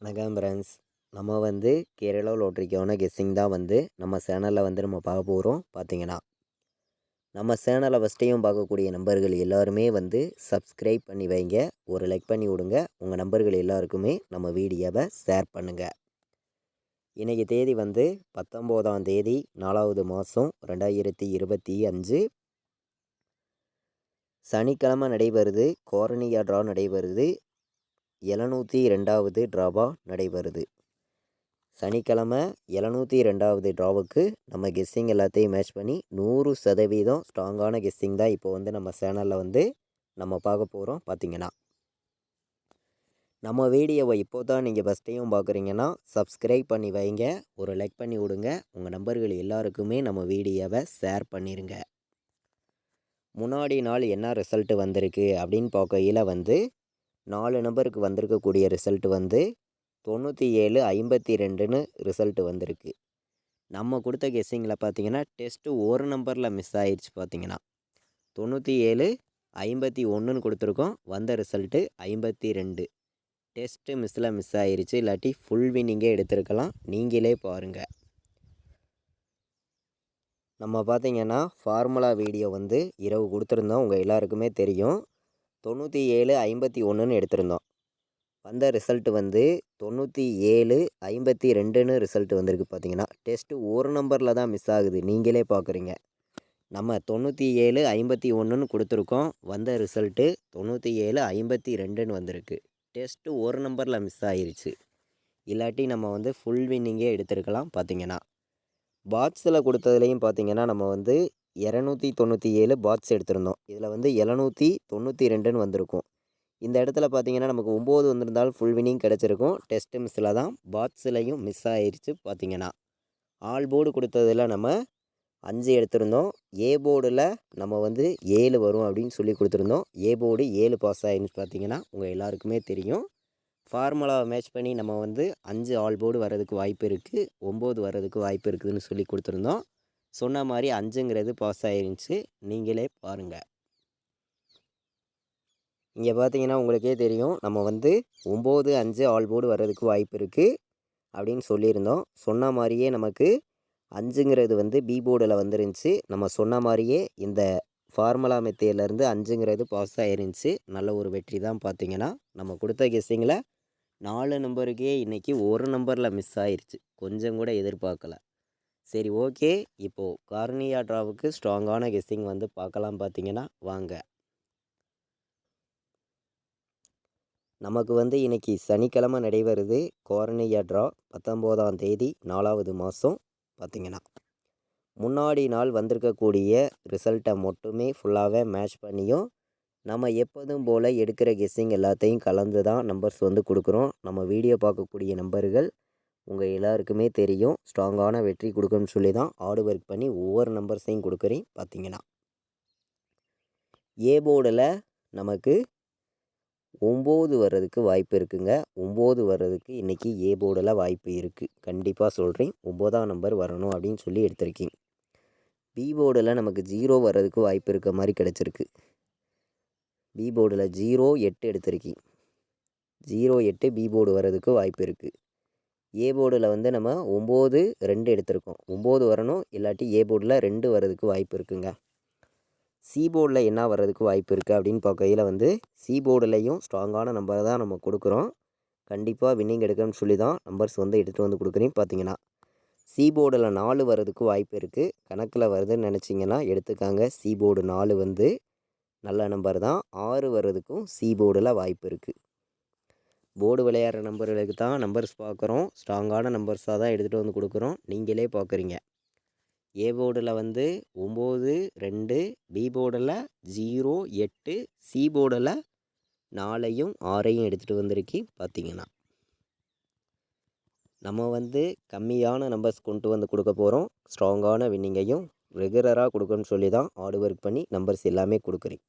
வணக்கம் ஃப்ரெண்ட்ஸ். நம்ம கேரளா லாட்ரிக்கான கெஸ்ஸிங் தான் நம்ம சேனலில் நம்ம பார்க்க போகிறோம். பார்த்தீங்கன்னா நம்ம சேனலை ஃபஸ்ட்டையும் பார்க்கக்கூடிய நம்பர்கள் எல்லாருமே சப்ஸ்கிரைப் பண்ணி வைங்க. ஒரு லைக் பண்ணி விடுங்க. உங்கள் நம்பர்கள் எல்லாருக்குமே நம்ம வீடியோவை ஷேர் பண்ணுங்கள். இன்றைக்கி தேதி 19ஆம் தேதி 4வது மாதம் 2025 சனிக்கிழமை நடைபெறுது. கோரனியா ட்ரா நடைபெறுது. 702வது ட்ராவா நடைபெறுது. சனிக்கிழமை 702வது ட்ராவுக்கு நம்ம கெஸ்ஸிங் எல்லாத்தையும் மேட்ச் பண்ணி 100% ஸ்ட்ராங்கான கெஸ்ஸிங் தான் இப்போ நம்ம சேனலில் நம்ம பார்க்க போகிறோம். பார்த்தீங்கன்னா நம்ம வீடியோவை இப்போ தான் நீங்கள் ஃபஸ்ட் டைம் பார்க்குறீங்கன்னா சப்ஸ்கிரைப் பண்ணி வைங்க. ஒரு லைக் பண்ணி விடுங்க. உங்கள் நம்பர்கள் எல்லாருக்குமே நம்ம வீடியோவை ஷேர் பண்ணிடுங்க. முன்னாடி நாள் என்ன ரிசல்ட்டு வந்திருக்கு அப்படின்னு பார்க்கையில் 4 நம்பருக்கு வந்திருக்கக்கூடிய ரிசல்ட்டு 9752ன்னு ரிசல்ட்டு வந்திருக்கு. நம்ம கொடுத்த கெஸ்ஸிங்கில் பார்த்தீங்கன்னா டெஸ்ட்டு ஒரு நம்பரில் மிஸ் ஆயிடுச்சு. பார்த்தீங்கன்னா 9751ன்னு கொடுத்துருக்கோம். வந்த ரிசல்ட்டு 52. டெஸ்ட்டு மிஸ் ஆயிடுச்சு. இல்லாட்டி ஃபுல் வின்னிங்கே எடுத்திருக்கலாம். நீங்களே பாருங்கள். நம்ம பார்த்தீங்கன்னா ஃபார்முலா வீடியோ இரவு கொடுத்துருந்தோம். உங்கள் எல்லாருக்குமே தெரியும். 9751ன்னு எடுத்திருந்தோம். வந்த ரிசல்ட்டு 9752ன்னு ரிசல்ட்டு வந்திருக்கு. பார்த்தீங்கன்னா டெஸ்ட்டு ஒரு நம்பரில் தான் மிஸ் ஆகுது. நீங்களே பார்க்குறீங்க. நம்ம 9751ன்னு கொடுத்துருக்கோம். வந்த ரிசல்ட்டு 9752ன்னு வந்திருக்கு. டெஸ்ட்டு ஒரு நம்பரில் மிஸ் ஆயிருச்சு. இல்லாட்டி நம்ம ஃபுல் வின்னிங்கே எடுத்திருக்கலாம். பார்த்தீங்கன்னா பாட்ஸில் கொடுத்ததுலேயும் பார்த்தீங்கன்னா நம்ம 297 பாட்ஸ் எடுத்திருந்தோம். இதில் 792ன்னு வந்திருக்கும். இந்த இடத்துல பார்த்தீங்கன்னா நமக்கு 9 வந்திருந்தாலும் ஃபுல் வின்னிங் கிடச்சிருக்கும். டெஸ்ட் மிஸ்ஸில் தான் பாட்ஸ்லையும் மிஸ் ஆயிடுச்சு. பார்த்தீங்கன்னா ஆல் போர்டு கொடுத்ததில் நம்ம 5 எடுத்திருந்தோம். ஏ போர்டில் நம்ம 7 வரும் அப்படின்னு சொல்லி கொடுத்துருந்தோம். ஏ போர்டு 7 பாஸ் ஆகிருந்துச்சு. பார்த்தீங்கன்னா உங்கள் எல்லாருக்குமே தெரியும். ஃபார்முலாவை மேட்ச் பண்ணி நம்ம 5 ஆல் போர்டு வர்றதுக்கு வாய்ப்பு இருக்குது, 9 வர்றதுக்கு வாய்ப்பு இருக்குதுன்னு சொல்லி கொடுத்துருந்தோம். சொன்ன மாதிரி 5ங்கிறது பாஸ் ஆகிருந்துச்சு. நீங்களே பாருங்கள். இங்கே பார்த்தீங்கன்னா உங்களுக்கே தெரியும். நம்ம 9 5 ஆல் போர்டு வர்றதுக்கு வாய்ப்பு இருக்குது அப்படின்னு சொல்லியிருந்தோம். சொன்ன மாதிரியே நமக்கு 5ங்கிறது பி போர்டில் வந்துருந்துச்சு. நம்ம சொன்ன மாதிரியே இந்த ஃபார்முலா மெத்தேட்லேருந்து 5ங்கிறது பாஸ் ஆகிருந்துச்சு. நல்ல ஒரு வெற்றி தான். பார்த்தீங்கன்னா நம்ம கொடுத்த கெஸ்ஸிங்கில் 4 நம்பருக்கே இன்றைக்கி ஒரு நம்பரில் மிஸ் ஆயிடுச்சு. கொஞ்சம் கூட எதிர்பார்க்கல. சரி, ஓகே. இப்போது கார்னியா ட்ராவுக்கு ஸ்ட்ராங்கான கெஸ்ஸிங் பார்க்கலாம். பார்த்தீங்கன்னா வாங்க. நமக்கு இன்றைக்கி சனிக்கிழமை நடைபெறுது. கோரனியா ட்ரா 19ஆம் தேதி 4வது மாதம். பார்த்திங்கன்னா முன்னாடி நாள் வந்திருக்கக்கூடிய ரிசல்ட்டை மட்டுமே ஃபுல்லாகவே மேட்ச் பண்ணியும் நம்ம எப்போதும் போல் எடுக்கிற கெஸ்ஸிங் எல்லாத்தையும் கலந்து தான் நம்பர்ஸ் கொடுக்குறோம். நம்ம வீடியோ பார்க்கக்கூடிய நம்பர்கள் உங்கள் எல்லாருக்குமே தெரியும். ஸ்ட்ராங்கான வெற்றி கொடுக்குன்னு சொல்லி தான் ஹார்டு ஒர்க் பண்ணி ஒவ்வொரு நம்பர்ஸையும் கொடுக்குறேன். பார்த்திங்கன்னா ஏ போர்டில் நமக்கு 9 வர்றதுக்கு வாய்ப்பு இருக்குங்க. 9 வர்றதுக்கு இன்றைக்கி ஏ போர்டில் வாய்ப்பு இருக்குது. கண்டிப்பாக சொல்கிறேன். 9ஆம் நம்பர் வரணும் அப்படின்னு சொல்லி எடுத்திருக்கேன். பி போர்டில் நமக்கு 0 வர்றதுக்கு வாய்ப்பு இருக்க மாதிரி கிடச்சிருக்கு. பி போர்டில் 08 எடுத்திருக்கேன். 08 பி போர்டு வர்றதுக்கு வாய்ப்பு இருக்குது. ஏ போர்டில் நம்ம 9 2 எடுத்திருக்கோம். 9 வரணும். இல்லாட்டி ஏ போர்டில் 2 வர்றதுக்கு வாய்ப்பு இருக்குங்க. சி போர்டில் என்ன வர்றதுக்கு வாய்ப்பு இருக்குது அப்படின்னு பார்க்கையில் சி போர்டுலையும் ஸ்ட்ராங்கான நம்பரை தான் நம்ம கொடுக்குறோம். கண்டிப்பாக வின்னிங் எடுக்கணும்னு சொல்லி தான் நம்பர்ஸ் எடுத்துகிட்டு கொடுக்குறேன். பார்த்தீங்கன்னா சி போர்டில் 4 வர்றதுக்கு வாய்ப்பு இருக்குது. கணக்கில் வருதுன்னு நினச்சிங்கன்னா எடுத்துக்காங்க. சி போர்டு 4 நல்ல நம்பர் தான். 6 வர்றதுக்கும் சி போர்டில் வாய்ப்பு இருக்குது. போர்டு விளையாடுற நம்பர்களுக்கு தான் நம்பர்ஸ் பார்க்குறோம். ஸ்ட்ராங்கான நம்பர்ஸாக தான் எடுத்துகிட்டு கொடுக்குறோம். நீங்களே பார்க்குறீங்க. ஏ போர்டில் 9 2, பி போர்டில் 0 8, சி போர்டில் 4ஐயும் 6ஐயும் எடுத்துகிட்டு வந்திருக்கேன். பார்த்தீங்கன்னா நம்ம கம்மியான நம்பர்ஸ் கொண்டு கொடுக்க போகிறோம். ஸ்ட்ராங்கான வின்னிங்கையும் ரெகுலராக கொடுக்கணும்னு சொல்லி தான் ஹார்டு ஒர்க் பண்ணி நம்பர்ஸ் எல்லாமே கொடுக்குறேன்.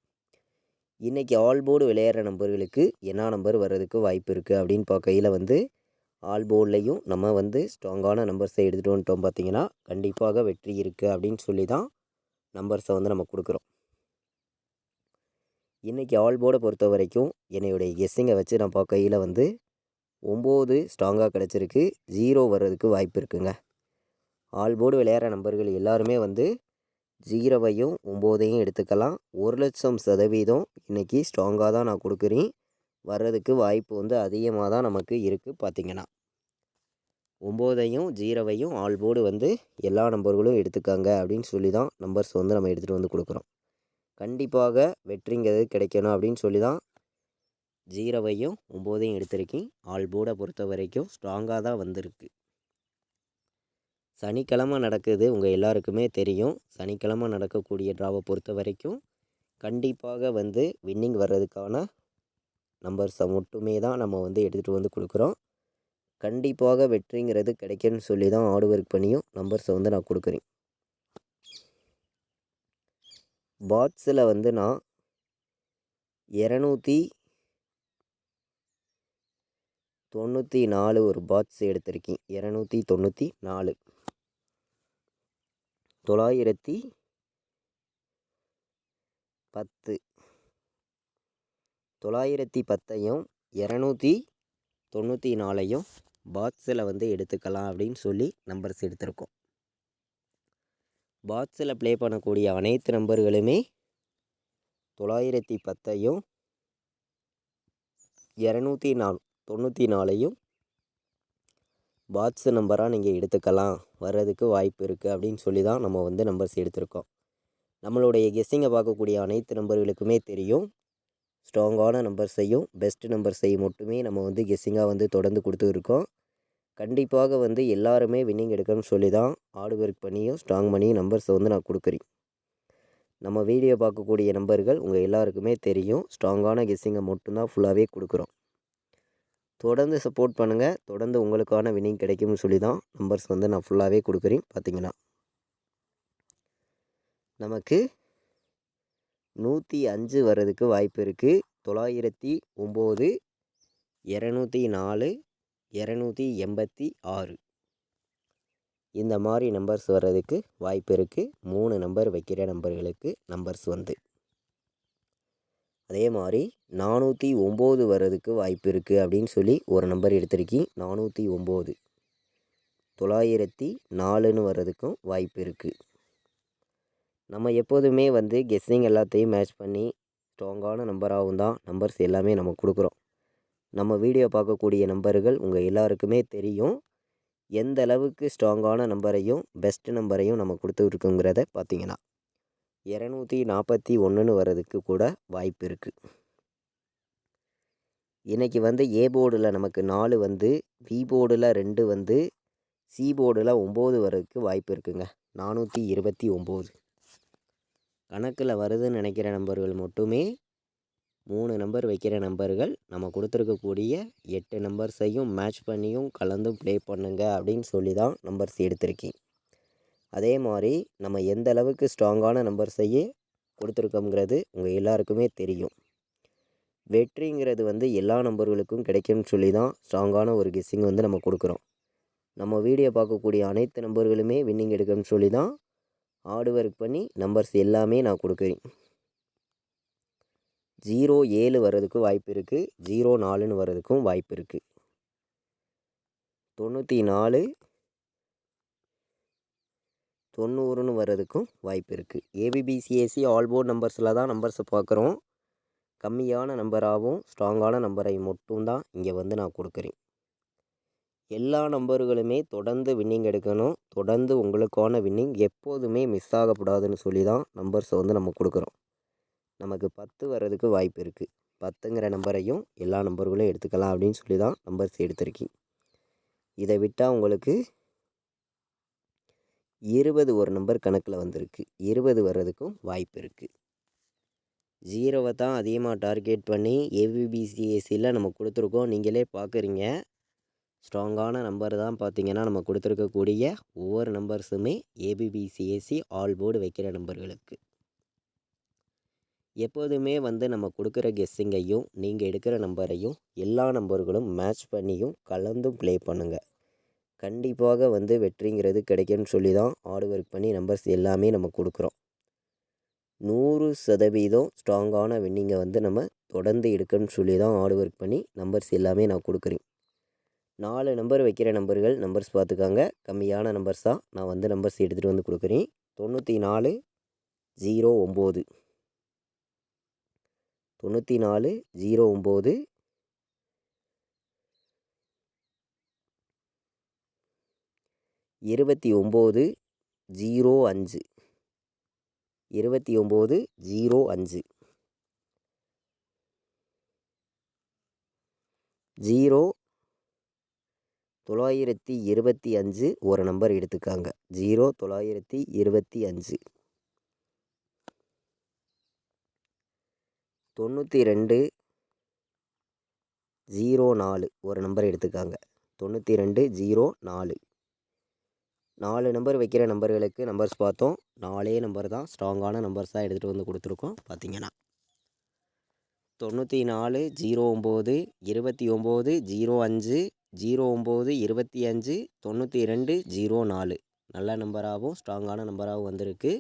இன்றைக்கி ஆல் போர்டு விளையாடுற நம்பர்களுக்கு என்ன நம்பர் வர்றதுக்கு வாய்ப்பு இருக்குது அப்படின்னு பார்க்கையில் ஆல் போர்ட்லேயும் நம்ம ஸ்ட்ராங்கான நம்பர்ஸை எடுத்துகிட்டு வந்துட்டோம். பார்த்திங்கன்னா கண்டிப்பாக வெற்றி இருக்குது அப்படின்னு சொல்லி தான் நம்பர்ஸை நம்ம கொடுக்குறோம். இன்றைக்கி ஆல் போர்டை பொறுத்த வரைக்கும் என்னுடைய கெஸ்ஸிங்கை வச்சு நான் பார்க்கையில் 9 ஸ்ட்ராங்காக கிடச்சிருக்கு. 0 வர்றதுக்கு வாய்ப்பு இருக்குங்க. ஆல் போர்டு விளையாடுற நம்பர்கள் எல்லாருமே வந்து 0வையும் 9ஐயும் எடுத்துக்கலாம். 1,00,000% இன்றைக்கி ஸ்ட்ராங்காக தான் நான் கொடுக்குறேன். வர்றதுக்கு வாய்ப்பு வந்து அதிகமாக தான் நமக்கு இருக்குது. பார்த்திங்கன்னா 9ஐயும் 0வையும் ஆல் போர்டு வந்து எல்லா நம்பர்களும் எடுத்துக்காங்க அப்படின்னு சொல்லி தான் நம்பர்ஸ் வந்து நம்ம எடுத்துகிட்டு வந்து கொடுக்குறோம். கண்டிப்பாக வெற்றிங்கிறது கிடைக்கணும் அப்படின்னு சொல்லி தான் 0வையும் 9ஐயும் எடுத்திருக்கேன். ஆல் போர்டை பொறுத்த வரைக்கும் ஸ்ட்ராங்காக தான் வந்திருக்கு. சனிக்கிழமை நடக்குது, உங்கள் எல்லாருக்குமே தெரியும். சனிக்கிழமை நடக்கக்கூடிய ட்ராவை பொறுத்த வரைக்கும் கண்டிப்பாக வந்து வின்னிங் வர்றதுக்கான நம்பர்ஸை மட்டுமே தான் நம்ம வந்து எடுத்துகிட்டு வந்து கொடுக்குறோம். கண்டிப்பாக வெற்றிங்கிறது கிடைக்குன்னு சொல்லி தான் ஹார்ட் ஒர்க் பண்ணியும் நம்பர்ஸை வந்து நான் கொடுக்குறேன். பாட்ஸில் வந்து நான் 294 ஒரு பாட்ஸ் எடுத்திருக்கேன். 294 910 910ஐயும் 294ஐயும் பாட்ஸில் வந்து எடுத்துக்கலாம் அப்படின்னு சொல்லி நம்பர்ஸ் எடுத்திருக்கோம். பாட்ஸில் ப்ளே பண்ணக்கூடிய அனைத்து நம்பர்களுமே 910ஐயும் 294ஐயும் பாட்ஸ் நம்பராக நீங்கள் எடுத்துக்கலாம், வர்றதுக்கு வாய்ப்பு இருக்குது அப்படின்னு சொல்லி தான் நம்ம வந்து நம்பர்ஸ் எடுத்திருக்கோம். நம்மளுடைய கெஸ்ஸிங்கை பார்க்கக்கூடிய அனைத்து நம்பர்களுக்குமே தெரியும். ஸ்ட்ராங்கான நம்பர்ஸையும் பெஸ்ட் நம்பர்ஸையும் மட்டுமே நம்ம வந்து கெஸ்ஸிங்காக வந்து தொடர்ந்து கொடுத்துருக்கோம். கண்டிப்பாக வந்து எல்லாருமே வின்னிங் எடுக்கணும்னு சொல்லி தான் ஹார்ட் ஒர்க் பண்ணியும் ஸ்ட்ராங் பண்ணியும் நம்பர்ஸை வந்து நான் கொடுக்குறேன். நம்ம வீடியோ பார்க்கக்கூடிய நம்பர்கள் உங்கள் எல்லாருக்குமே தெரியும். ஸ்ட்ராங்கான கெஸ்ஸிங்கை மட்டும்தான் ஃபுல்லாகவே கொடுக்குறோம். தொடர்ந்து சப்போர்ட் பண்ணுங்கள். தொடர்ந்து உங்களுக்கான வின்னிங் கிடைக்கும்னு சொல்லி தான் நம்பர்ஸ் வந்து நான் ஃபுல்லாகவே கொடுக்குறேன். பார்த்திங்கன்னா நமக்கு 105 வர்றதுக்கு வாய்ப்பு இருக்குது. 909 204 286 இந்த மாதிரி நம்பர்ஸ் வர்றதுக்கு வாய்ப்பு இருக்குது. 3 நம்பர் வைக்கிற நம்பர்களுக்கு நம்பர்ஸ் வந்து அதே மாதிரி 409 வர்றதுக்கு வாய்ப்பு இருக்குது அப்படின்னு சொல்லி ஒரு நம்பர் எடுத்திருக்கேன். 409 904ன்னு வர்றதுக்கும் வாய்ப்பு இருக்குது. நம்ம எப்போதுமே வந்து கெஸ்ஸிங் எல்லாத்தையும் மேட்ச் பண்ணி ஸ்ட்ராங்கான நம்பராகவும் தான் நம்பர்ஸ் எல்லாமே நம்ம கொடுக்குறோம். நம்ம வீடியோ பார்க்கக்கூடிய நம்பர்கள் உங்கள் எல்லாருக்குமே தெரியும். எந்த அளவுக்கு ஸ்ட்ராங்கான நம்பரையும் பெஸ்ட் நம்பரையும் நம்ம கொடுத்துருக்குங்கிறத பார்த்திங்கன்னா 241ன்னு வர்றதுக்கு கூட வாய்ப்பு இருக்குது. இன்றைக்கி வந்து ஏ போர்டில் நமக்கு 4 வந்து, பி போர்டில் 2 வந்து, சி போர்டில் 9 வர்றதுக்கு வாய்ப்பு இருக்குங்க. 429 கணக்கில் வருதுன்னு நினைக்கிற நம்பர்கள் மட்டுமே 3 நம்பர் வைக்கிற நம்பர்கள் நம்ம கொடுத்துருக்கக்கூடிய 8 நம்பர்ஸையும் மேட்ச் பண்ணியும் கலந்தும் ப்ளே பண்ணுங்க அப்படின்னு சொல்லி தான் நம்பர்ஸ் எடுத்திருக்கேன். அதே மாதிரி நம்ம எந்த அளவுக்கு ஸ்ட்ராங்கான நம்பர்ஸையே கொடுத்துருக்கோங்கிறது உங்கள் எல்லாருக்குமே தெரியும். வெற்றிங்கிறது வந்து எல்லா நம்பர்களுக்கும் கிடைக்கும்னு சொல்லி தான் ஸ்ட்ராங்கான ஒரு கெஸ்ஸிங் வந்து நம்ம கொடுக்குறோம். நம்ம வீடியோ பார்க்கக்கூடிய அனைத்து நம்பர்களுமே வின்னிங் எடுக்கணும்னு சொல்லி தான் ஹார்ட் ஒர்க் பண்ணி நம்பர்ஸ் எல்லாமே நான் கொடுக்குறேன். 07 வர்றதுக்கு வாய்ப்பு இருக்குது. 04ன்னு வர்றதுக்கும் வாய்ப்பு இருக்குது. 94 90ன்னு வர்றதுக்கும் வாய்ப்பு இருக்குது. ஏபிபிசிஎஸ்சி ஆல் போர்ட் நம்பர்ஸில் தான் நம்பர்ஸை பார்க்குறோம். கம்மியான நம்பராகவும் ஸ்ட்ராங்கான நம்பரை மட்டும்தான் இங்கே வந்து நான் கொடுக்குறேன். எல்லா நம்பர்களுமே தொடர்ந்து வின்னிங் எடுக்கணும். தொடர்ந்து உங்களுக்கான வின்னிங் எப்போதுமே மிஸ் ஆகக்கூடாதுன்னு சொல்லி தான் நம்பர்ஸை வந்து நம்ம கொடுக்குறோம். நமக்கு 10 வர்றதுக்கு வாய்ப்பு இருக்குது. 10ங்கிற நம்பரையும் எல்லா நம்பர்களும் எடுத்துக்கலாம் அப்படின்னு சொல்லி தான் நம்பர்ஸ் எடுத்திருக்கேன். இதை விட்டால் உங்களுக்கு 20 ஒரு நம்பர் கணக்கில் வந்திருக்கு. 20 வர்றதுக்கும் வாய்ப்பு இருக்குது. 0வை தான் அதிகமாக டார்கெட் பண்ணி ஏபிபிசிஎஸ்சியில் நம்ம கொடுத்துருக்கோம். நீங்களே பார்க்குறீங்க. ஸ்ட்ராங்கான நம்பர் தான் பார்த்திங்கன்னா நம்ம கொடுத்துருக்கக்கூடிய ஒவ்வொரு நம்பர்ஸுமே ஏபிபிசிஎஸ்சி ஆல் போர்டு வைக்கிற நம்பர்களுக்கு. எப்போதுமே வந்து நம்ம கொடுக்குற கெஸ்ஸிங்கையும் நீங்கள் எடுக்கிற நம்பரையும் எல்லா நம்பர்களும் மேட்ச் பண்ணியும் கலந்தும் ப்ளே பண்ணுங்கள். கண்டிப்பாக வந்து வெற்றிங்கிறது கிடைக்கும்னு சொல்லி தான் ஹார்ட் ஒர்க் பண்ணி நம்பர்ஸ் எல்லாமே நம்ம கொடுக்குறோம். 100% ஸ்ட்ராங்கான வின்னிங்கை வந்து நம்ம தொடர்ந்து எடுக்கணும்னு சொல்லி தான் ஹார்ட் ஒர்க் பண்ணி நம்பர்ஸ் எல்லாமே நான் கொடுக்குறேன். 4 நம்பர் வைக்கிற நம்பர்ஸ் பார்த்துக்காங்க. கம்மியான நம்பர்ஸ் தான். நான் வந்து நம்பர்ஸ் எடுத்துகிட்டு வந்து கொடுக்குறேன். 94 09 94 09 29 05 29 05 0925 ஒரு நம்பர் எடுத்துக்காங்க. 0925 92 04 ஒரு நம்பர் எடுத்துக்காங்க. 92 04 4 நம்பர் வைக்கிற நம்பர்களுக்கு நம்பர்ஸ் பார்த்தோம். 4 நம்பர் தான் ஸ்ட்ராங்கான நம்பர்ஸாக எடுத்துகிட்டு வந்து கொடுத்துருக்கோம். பார்த்தீங்கன்னா 94 09 29 05 09 25 92 04 நல்ல நம்பராகவும் ஸ்ட்ராங்கான நம்பராகவும் வந்திருக்கு.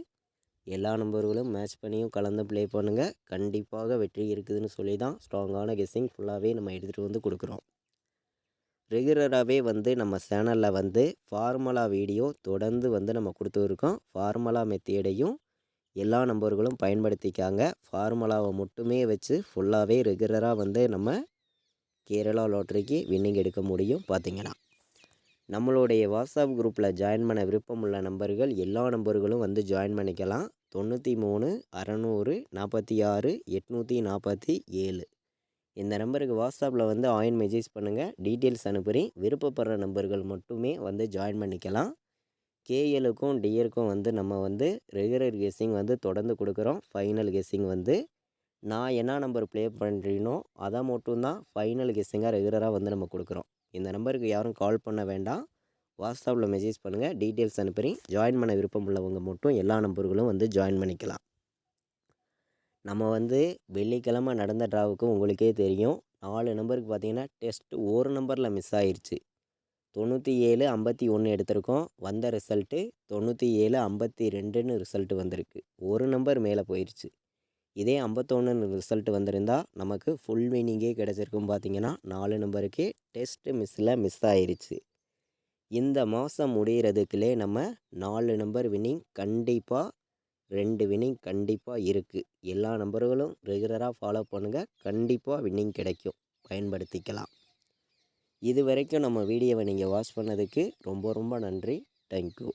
எல்லா நம்பர்களும் மேட்ச் பண்ணியும் கலந்து ப்ளே பண்ணுங்கள். கண்டிப்பாக வெற்றி இருக்குதுன்னு சொல்லி தான் ஸ்ட்ராங்கான கெஸ்ஸிங் ஃபுல்லாகவே நம்ம எடுத்துகிட்டு வந்து கொடுக்குறோம். ரெகுலராகவே வந்து நம்ம சேனலில் வந்து ஃபார்முலா வீடியோ தொடர்ந்து வந்து நம்ம கொடுத்துருக்கோம். ஃபார்முலா மெத்தேடையும் எல்லா நம்பர்களும் பயன்படுத்திக்காங்க. ஃபார்முலாவை மட்டுமே வச்சு ஃபுல்லாகவே ரெகுலராக வந்து நம்ம கேரளா லாட்ரிக்கு வின்னிங் எடுக்க முடியும். பார்த்திங்கன்னா நம்மளுடைய வாட்ஸ்அப் குரூப்பில் ஜாயின் பண்ண விருப்பமுள்ள நம்பர்கள் எல்லா நம்பர்களும் வந்து ஜாயின் பண்ணிக்கலாம். 93 600 46 847 இந்த நம்பருக்கு வாட்ஸ்அப்பில் வந்து ஆயின் மெசேஜ் பண்ணுங்கள். டீட்டெயில்ஸ் அனுப்புகிறேன். விருப்பப்படுற நம்பர்கள் மட்டுமே வந்து ஜாயின் பண்ணிக்கலாம். கேஎலுக்கும் டிஎருக்கும் வந்து நம்ம வந்து ரெகுலர் கெஸ்ஸிங் வந்து தொடர்ந்து கொடுக்குறோம். ஃபைனல் கெஸ்ஸிங் வந்து நான் என்ன நம்பர் ப்ளே பண்ணுறீனோ அதை மட்டும்தான் ஃபைனல் கெஸ்ஸிங்காக ரெகுலராக வந்து நம்ம கொடுக்குறோம். இந்த நம்பருக்கு யாரும் கால் பண்ண வேண்டாம். வாட்ஸ்அப்பில் மெசேஜ் பண்ணுங்கள். டீட்டெயில்ஸ் அனுப்புகிறேன். ஜாயின் பண்ண விருப்பம் உள்ளவங்க மட்டும் எல்லா நம்பர்களும் வந்து ஜாயின் பண்ணிக்கலாம். நம்ம வந்து வெள்ளிக்கிழமை நடந்த ட்ராவுக்கு உங்களுக்கே தெரியும். 4 நம்பருக்கு பார்த்தீங்கன்னா டெஸ்ட் ஒரு நம்பரில் மிஸ் ஆயிடுச்சு. 97 51 எடுத்திருக்கோம். வந்த ரிசல்ட்டு 97 52ன்னு ரிசல்ட்டு வந்திருக்கு. ஒரு நம்பர் மேலே போயிடுச்சு. இதே 51ன்னு ரிசல்ட்டு வந்திருந்தா நமக்கு ஃபுல் வின்னிங்கே கிடச்சிருக்கும். பார்த்தீங்கன்னா 4 நம்பருக்கே டெஸ்ட்டு மிஸ் ஆயிடுச்சு. இந்த மாதம் முடிகிறதுக்குள்ளே நம்ம 4 நம்பர் வின்னிங் கண்டிப்பாக 2 வின்னிங் கண்டிப்பாக இருக்குது. எல்லா நம்பர்களும் ரெகுலராக ஃபாலோ பண்ணுங்கள். கண்டிப்பாக வின்னிங் கிடைக்கும். பயன்படுத்திக்கலாம். இது வரைக்கும் நம்ம வீடியோவை நீங்கள் வாட்ச் பண்ணதுக்கு ரொம்ப ரொம்ப நன்றி. தேங்க்யூ.